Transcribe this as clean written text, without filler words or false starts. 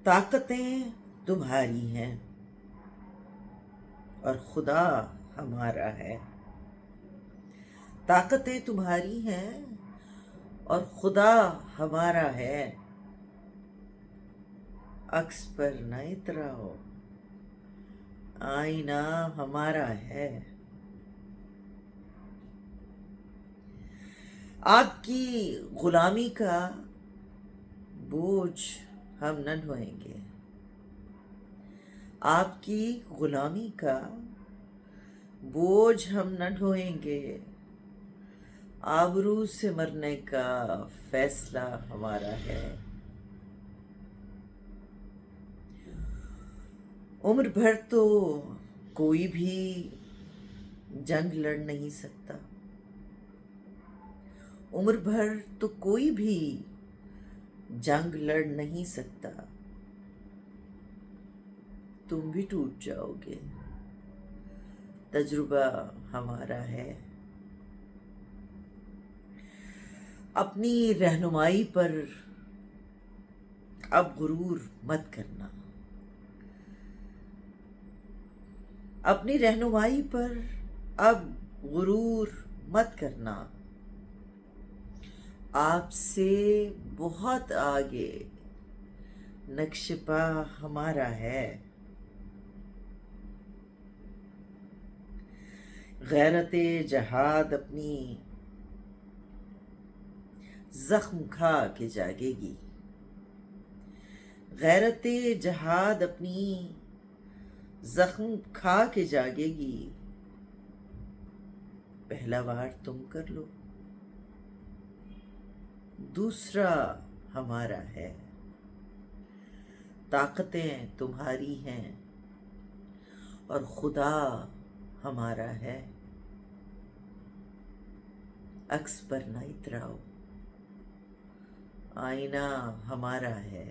طاقتیں تمہاری ہیں اور خدا ہمارا ہے. طاقتیں تمہاری ہیں اور خدا ہمارا ہے. عکس پر نہ اتراؤ، آئینہ ہمارا ہے. آپ کی غلامی کا بوجھ ہم نہ ڈھوئیں گے. آپ کی غلامی کا بوجھ ہم نہ ڈھوئیں گے. آبرو سے مرنے کا فیصلہ ہمارا ہے. عمر بھر تو کوئی بھی جنگ لڑ نہیں سکتا. عمر بھر تو کوئی بھی جنگ لڑ نہیں سکتا. تم بھی ٹوٹ جاؤ گے، تجربہ ہمارا ہے. اپنی رہنمائی پر اب غرور مت کرنا. اپنی رہنمائی پر اب غرور مت کرنا. آپ سے بہت آگے نقش پا ہمارا ہے. غیرت جہاد اپنی زخم کھا کے جاگے گی. غیرت جہاد اپنی زخم کھا کے جاگے گی. پہلا وار تم کر لو، دوسرا ہمارا ہے. طاقتیں تمہاری ہیں اور خدا ہمارا ہے. عکس پر نہ اتراؤ، آئینہ ہمارا ہے.